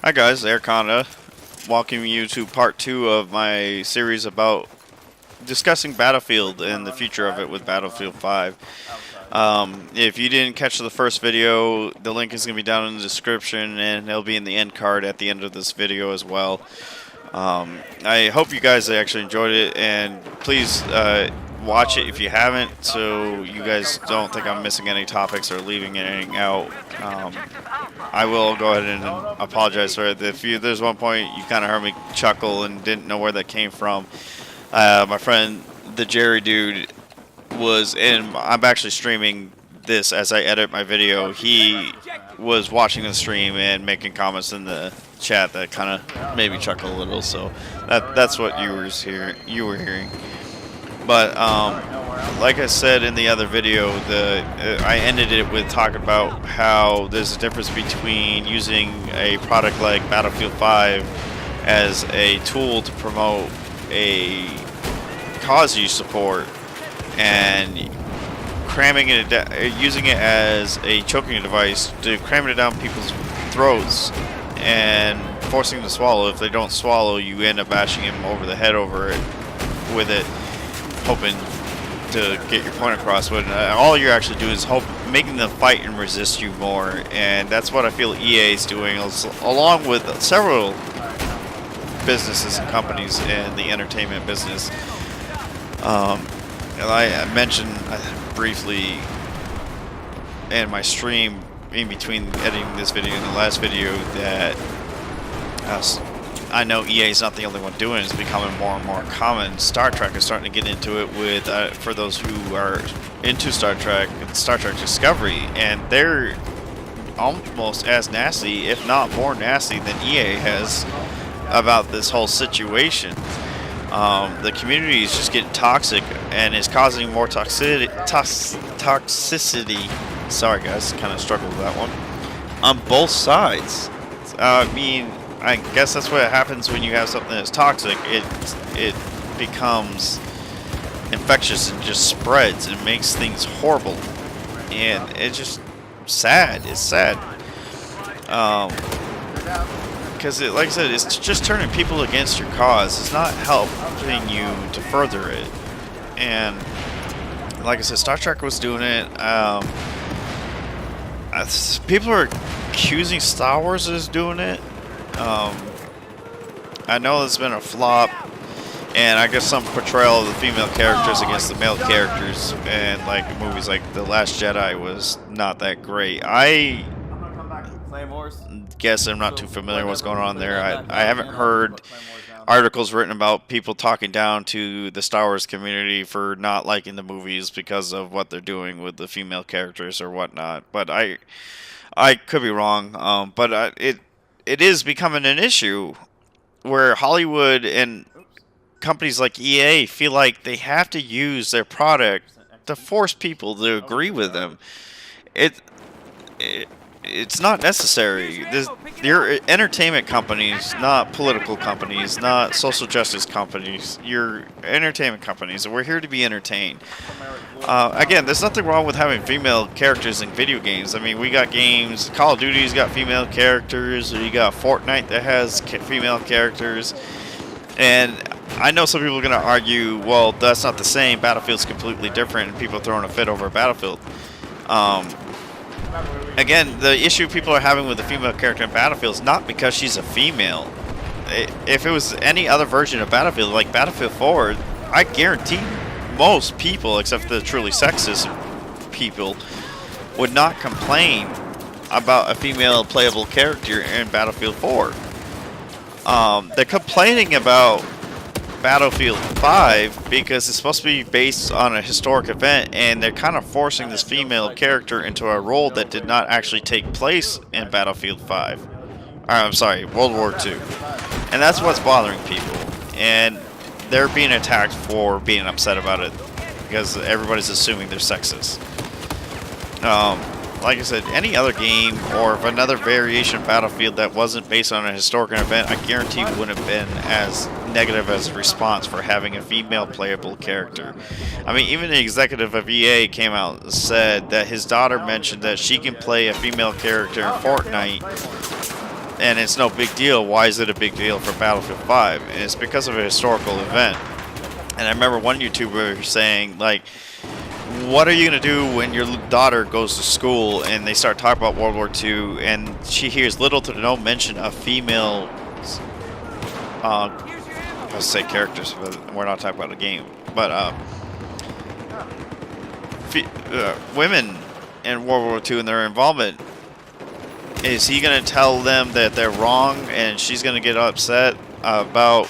Hi guys, Airconda, welcoming you to part 2 of my series about discussing Battlefield and the future of it with Battlefield 5. If you didn't catch the first video, the link is going to be down in the description and it'll be in the end card at the end of this video as well. I hope you guys actually enjoyed it, and please watch it if you haven't, so you guys don't think I'm missing any topics or leaving anything out. I will go ahead and apologize for it. If there's one point you kind of heard me chuckle and didn't know where that came from, my friend, the Jerry dude, was in. I'm actually streaming this as I edit my video. He was watching the stream and making comments in the chat that kind of made me chuckle a little. So that's what you were hearing. But like I said in the other video, I ended it with talking about how there's a difference between using a product like Battlefield 5 as a tool to promote a cause you support and cramming it, using it as a choking device to cram it down people's throats and forcing them to swallow. If they don't swallow, you end up bashing them over the head with it, hoping to get your point across. But all you're actually doing is making them fight and resist you more, and that's what I feel EA is doing, along with several businesses and companies in the entertainment business. And I mentioned briefly in my stream in between editing this video and the last video that I know EA is not the only one doing it. It's becoming more and more common. Star Trek is starting to get into it with, for those who are into Star Trek Discovery, and they're almost as nasty, if not more nasty, than EA has about this whole situation. The community is just getting toxic and is causing more toxicity. Sorry guys, kind of struggled with that one. On both sides. I mean, I guess that's what happens when you have something that's toxic. It becomes infectious and just spreads and makes things horrible. And it's just sad. It's sad. Because, like I said, it's just turning people against your cause. It's not helping you to further it. And, like I said, Star Trek was doing it. People are accusing Star Wars of doing it. I know it's been a flop, and I guess some portrayal of the female characters against the male characters, and like movies like The Last Jedi was not that great. I guess I'm not too familiar with what's going on there. I haven't heard articles written about people talking down to the Star Wars community for not liking the movies because of what they're doing with the female characters or whatnot. But I could be wrong. But it is becoming an issue where Hollywood and companies like EA feel like they have to use their product to force people to agree with them. It's not necessary. You're entertainment companies, not political companies, not social justice companies. You're entertainment companies, and we're here to be entertained. Again, there's nothing wrong with having female characters in video games. I mean, we got games, Call of Duty's got female characters, or you got Fortnite that has female characters. And I know some people are going to argue, well, that's not the same, Battlefield's completely different, and people throwing a fit over Battlefield. Again, the issue people are having with the female character in Battlefield is not because she's a female. If it was any other version of Battlefield, like Battlefield 4, I guarantee most people, except for the truly sexist people, would not complain about a female playable character in Battlefield 4. They're complaining about Battlefield 5 because it's supposed to be based on a historic event, and they're kind of forcing this female character into a role that did not actually take place in Battlefield 5. I'm sorry, World War II. And that's what's bothering people. And they're being attacked for being upset about it because everybody's assuming they're sexist. Like I said, any other game or if another variation of Battlefield that wasn't based on a historic event, I guarantee wouldn't have been as negative as a response for having a female playable character. I mean, even the executive of EA came out and said that his daughter mentioned that she can play a female character in Fortnite and it's no big deal. Why is it a big deal for Battlefield 5? And it's because of a historical event. And I remember one YouTuber saying, like, what are you going to do when your daughter goes to school and they start talking about World War II and she hears little to no mention of female, let's say characters, but we're not talking about a game, but women in World War II and their involvement. Is he going to tell them that they're wrong and she's going to get upset about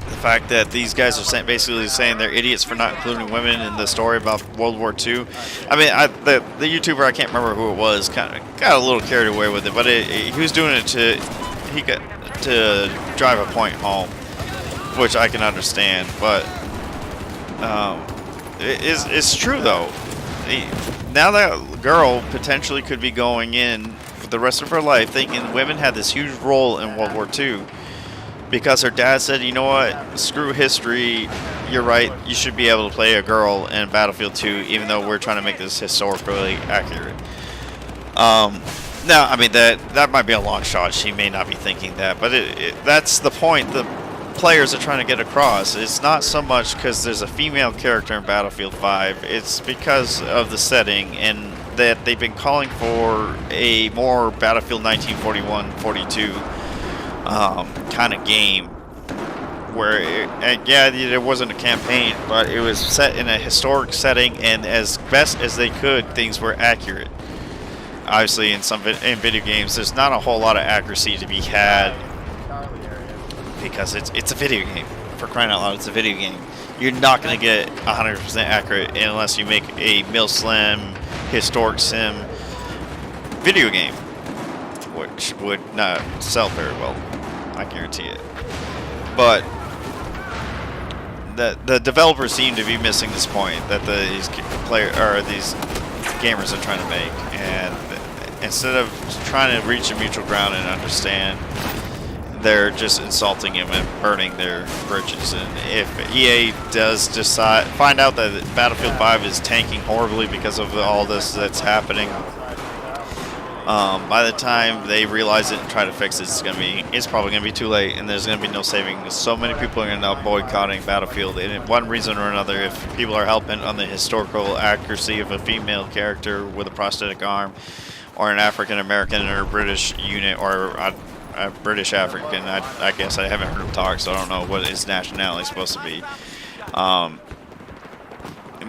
the fact that these guys are basically saying they're idiots for not including women in the story about World War II? I mean, the YouTuber, I can't remember who it was, kind of got a little carried away with it, but he was doing it to drive a point home, which I can understand. But it's true though. Now that girl potentially could be going in for the rest of her life thinking women had this huge role in World War II. Because her dad said, you know what, screw history, you're right, you should be able to play a girl in Battlefield 2, even though we're trying to make this historically accurate. Now, I mean, that might be a long shot, she may not be thinking that, but that's the point the players are trying to get across. It's not so much because there's a female character in Battlefield 5, it's because of the setting, and that they've been calling for a more Battlefield 1941-42 kind of game where there wasn't a campaign, but it was set in a historic setting, and as best as they could, things were accurate. Obviously, in video games, there's not a whole lot of accuracy to be had because it's a video game. For crying out loud, it's a video game. You're not going to get 100% accurate unless you make a mil-slim historic sim video game, which would not sell very well, I guarantee it. But the developers seem to be missing this point that these gamers are trying to make, and instead of trying to reach a mutual ground and understand, they're just insulting him and burning their bridges. And if EA does find out that Battlefield 5 is tanking horribly because of all this that's happening, by the time they realize it and try to fix it, it's probably gonna be too late, and there's gonna be no saving. So many people are gonna end up boycotting Battlefield, and in one reason or another, if people are helping on the historical accuracy of a female character with a prosthetic arm, or an African American or a British unit, or a British African. I guess I haven't heard him talk, so I don't know what his nationality is supposed to be.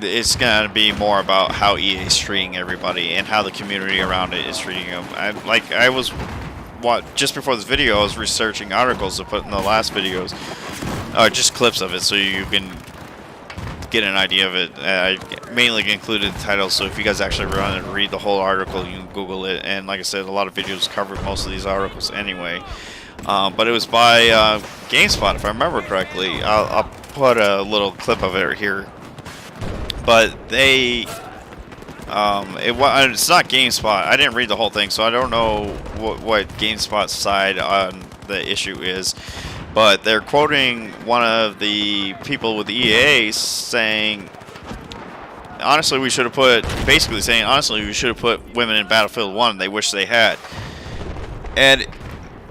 It's going to be more about how EA is treating everybody and how the community around it is treating them. Just before this video, I was researching articles to put in the last videos, just clips of it, so you can get an idea of it. I mainly included the title, so if you guys actually run and read the whole article, you can Google it. And like I said, a lot of videos covered most of these articles anyway. But it was by GameSpot, if I remember correctly. I'll put a little clip of it here. But it's not GameSpot. I didn't read the whole thing, so I don't know what GameSpot's side on the issue is. But they're quoting one of the people with the EA saying, honestly, we should have put women in Battlefield 1. They wish they had. And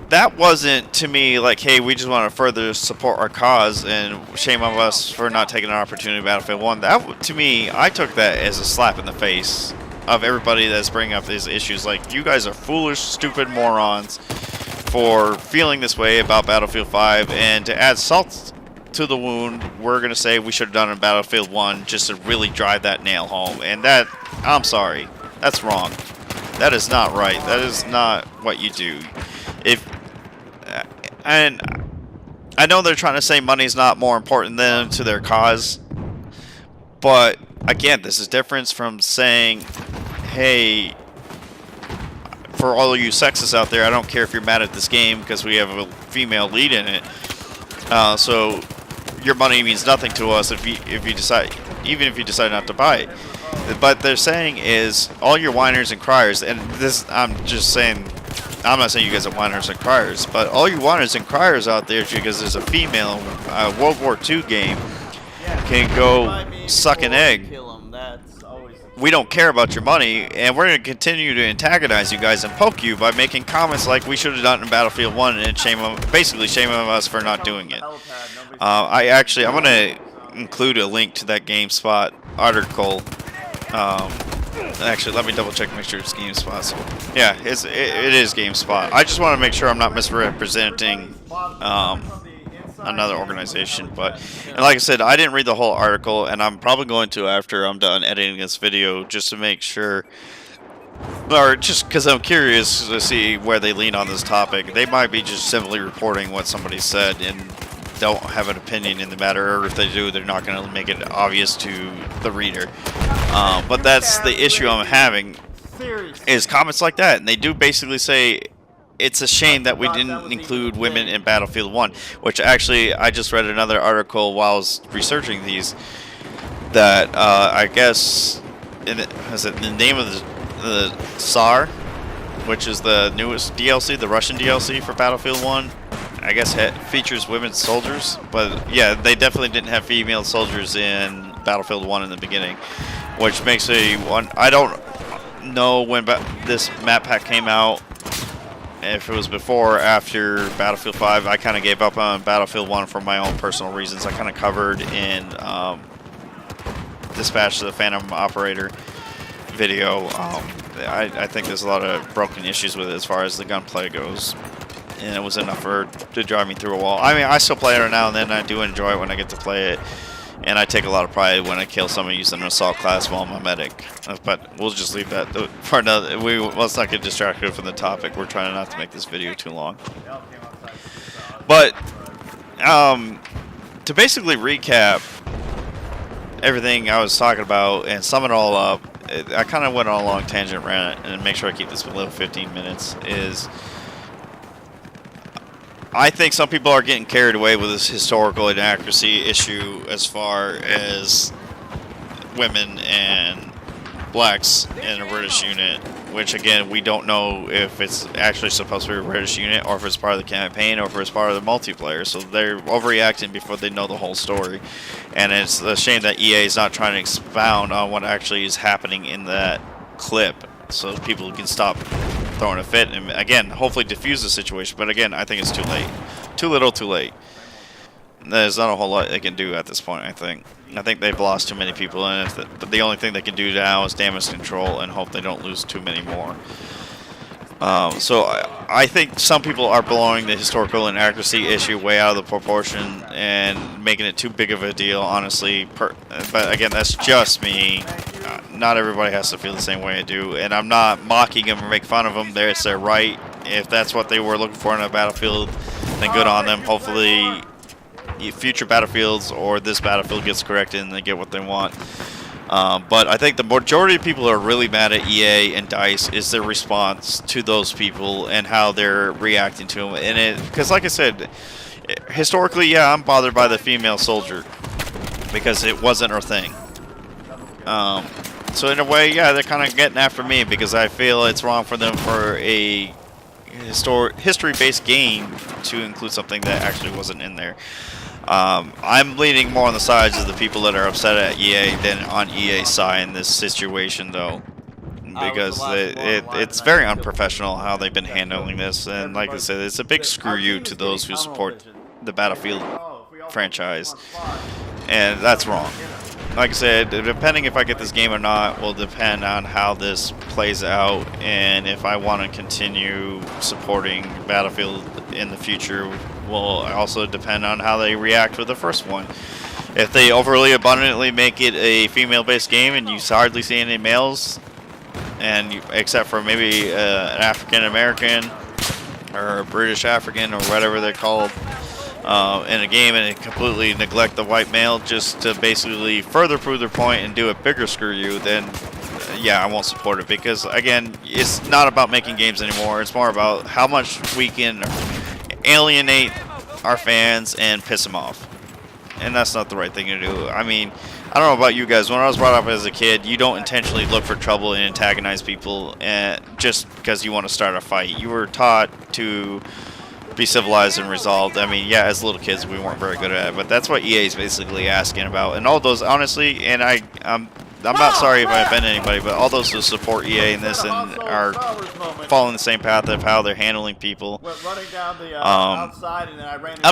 that wasn't, to me, like, hey, we just want to further support our cause and shame on us for not taking an opportunity in Battlefield 1. That, to me, I took that as a slap in the face of everybody that's bringing up these issues. Like, you guys are foolish, stupid morons for feeling this way about Battlefield 5, and to add salt to the wound, we're going to say we should have done it in Battlefield 1 just to really drive that nail home. And that, I'm sorry, that's wrong. That is not right. That is not what you do. And I know they're trying to say money's not more important than to their cause, but again, this is different from saying, hey, for all of you sexists out there, I don't care if you're mad at this game because we have a female lead in it. So your money means nothing to us if you decide, even if you decide not to buy it. But they're saying is all your whiners and criers, and this I'm just saying. I'm not saying you guys are whiners and criers, but all you whiners and criers out there, because there's a female World War II game, can go suck an egg. That's always the we don't care about your money, and we're going to continue to antagonize you guys and poke you by making comments like we should have done in Battlefield 1 and basically shaming us for not doing it. I'm going to include a link to that GameSpot article. Actually, let me double check, make sure it's GameSpot. So, yeah, it is GameSpot. I just want to make sure I'm not misrepresenting another organization, and like I said, I didn't read the whole article, and I'm probably going to after I'm done editing this video, just to make sure, or just because I'm curious to see where they lean on this topic. They might be just simply reporting what somebody said and don't have an opinion in the matter, or if they do, they're not going to make it obvious to the reader. But that's the issue I'm having, is comments like that, and they do basically say it's a shame that we didn't include women in Battlefield 1, which actually I just read another article while I was researching these, that I guess, the name of the SAR, which is the newest DLC, the Russian DLC for Battlefield 1, I guess features women soldiers, but yeah, they definitely didn't have female soldiers in Battlefield 1 in the beginning, which makes I don't know when this map pack came out, if it was before or after Battlefield 5. I kind of gave up on Battlefield 1 for my own personal reasons. I kind of covered in Dispatch to the Phantom Operator video. I think there's a lot of broken issues with it as far as the gunplay goes, and it was enough to drive me through a wall. I mean, I still play it now and then. I do enjoy it when I get to play it, and I take a lot of pride when I kill somebody using an assault class while I'm a medic. But we'll just leave that for another. Let's not get distracted from the topic. We're trying not to make this video too long. But to basically recap everything I was talking about and sum it all up, I kind of went on a long tangent rant, and make sure I keep this below 15 minutes. I think some people are getting carried away with this historical inaccuracy issue as far as women and blacks in a British unit, which again, we don't know if it's actually supposed to be a British unit, or if it's part of the campaign, or if it's part of the multiplayer. So they're overreacting before they know the whole story. And it's a shame that EA is not trying to expound on what actually is happening in that clip, so people can stop throwing a fit and, again, hopefully diffuse the situation. But again, I think it's too late. Too little, too late. There's not a whole lot they can do at this point, I think. I think they've lost too many people, and the only thing they can do now is damage control and hope they don't lose too many more. So I think some people are blowing the historical inaccuracy issue way out of the proportion and making it too big of a deal, honestly. But again, that's just me. Not everybody has to feel the same way I do, and I'm not mocking them or making fun of them. It's their right. If that's what they were looking for in a Battlefield, then good on them. Hopefully future Battlefields or this Battlefield gets corrected and they get what they want. But I think the majority of people who are really mad at EA and DICE is their response to those people and how they're reacting to them. And because like I said, historically, yeah, I'm bothered by the female soldier because it wasn't our thing. So in a way, yeah, they're kind of getting after me because I feel it's wrong for them for a history-based game to include something that actually wasn't in there. I'm leaning more on the sides of the people that are upset at EA than on EA's side in this situation, though, because it's very unprofessional how they've been handling this. And like I said, it's a big screw you to those who support the Battlefield franchise, and that's wrong. Like I said, depending if I get this game or not will depend on how this plays out, and if I want to continue supporting Battlefield in the future will also depend on how they react with the first one. If they overly abundantly make it a female-based game and you hardly see any males, except for maybe an African American or a British African or whatever they're called, in a game, and completely neglect the white male just to basically further prove their point and do a bigger screw you, then yeah, I won't support it. Because again, it's not about making games anymore. It's more about how much we can alienate our fans and piss them off. And that's not the right thing to do. I mean, I don't know about you guys. When I was brought up as a kid, you don't intentionally look for trouble and antagonize people just because you want to start a fight. You were taught to be civilized and resolved. I mean, yeah, as little kids, we weren't very good at it, but that's what EA is basically asking about. And all those, honestly, and I'm not sorry if I offend anybody, but all those who support EA in this and are following the same path of how they're handling people, I'm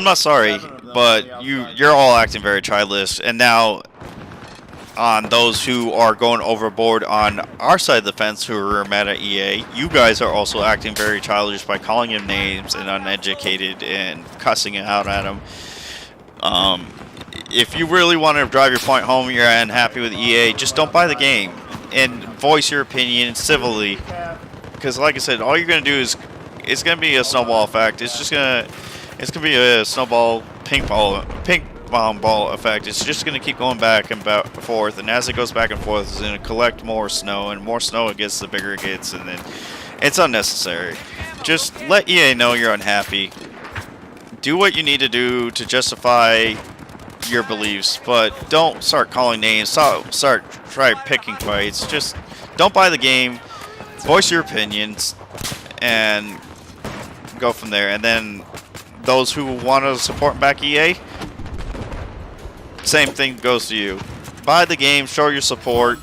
not sorry, but you're all acting very childish. And now, on those who are going overboard on our side of the fence who are mad at EA, you guys are also acting very childish by calling him names and uneducated and cussing it out at him. If you really want to drive your point home, you're unhappy with EA, just don't buy the game and voice your opinion civilly. Because like I said, all you're going to do is, it's going to be a snowball effect. It's going to be a snowball ping pong ball effect. It's just going to keep going back and forth, and as it goes back and forth, it's going to collect more snow, and more snow it gets, the bigger it gets, and then it's unnecessary. Just let EA know you're unhappy. Do what you need to do to justify your beliefs, but don't start calling names, try picking fights. Just don't buy the game, voice your opinions, and go from there. And then those who want to support back EA, same thing goes to you. Buy the game, show your support.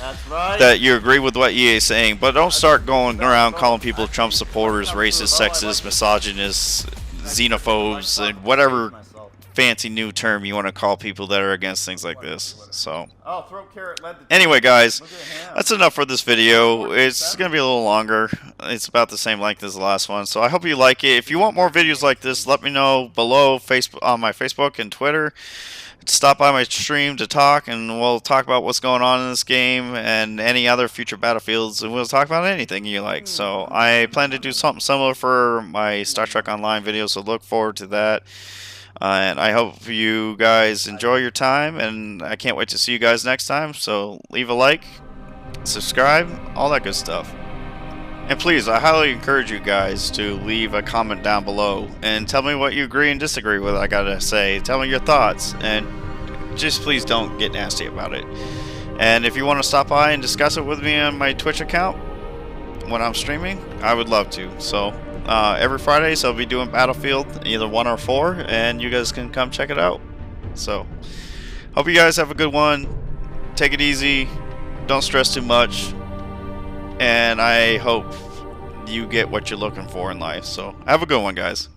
That's right. That you agree with what EA is saying, but don't start going around calling people Trump supporters, racist, sexist, misogynists, xenophobes, and whatever fancy new term you want to call people that are against things like this. So anyway, guys, that's enough for this video. It's going to be a little longer. It's about the same length as the last one, so I hope you like it. If you want more videos like this, let me know below on my Facebook and Twitter. Stop by my stream to talk, and we'll talk about what's going on in this game and any other future Battlefields, and we'll talk about anything you like. So I plan to do something similar for my Star Trek Online videos, so look forward to that. And I hope you guys enjoy your time, and I can't wait to see you guys next time. So leave a like, subscribe, all that good stuff. And please, I highly encourage you guys to leave a comment down below and tell me what you agree and disagree with. I gotta say, tell me your thoughts, and just please don't get nasty about it. And if you want to stop by and discuss it with me on my Twitch account when I'm streaming, I would love to. So every Friday, so I'll be doing Battlefield, either 1 or 4, and you guys can come check it out. So hope you guys have a good one. Take it easy. Don't stress too much. And I hope you get what you're looking for in life. So have a good one, guys.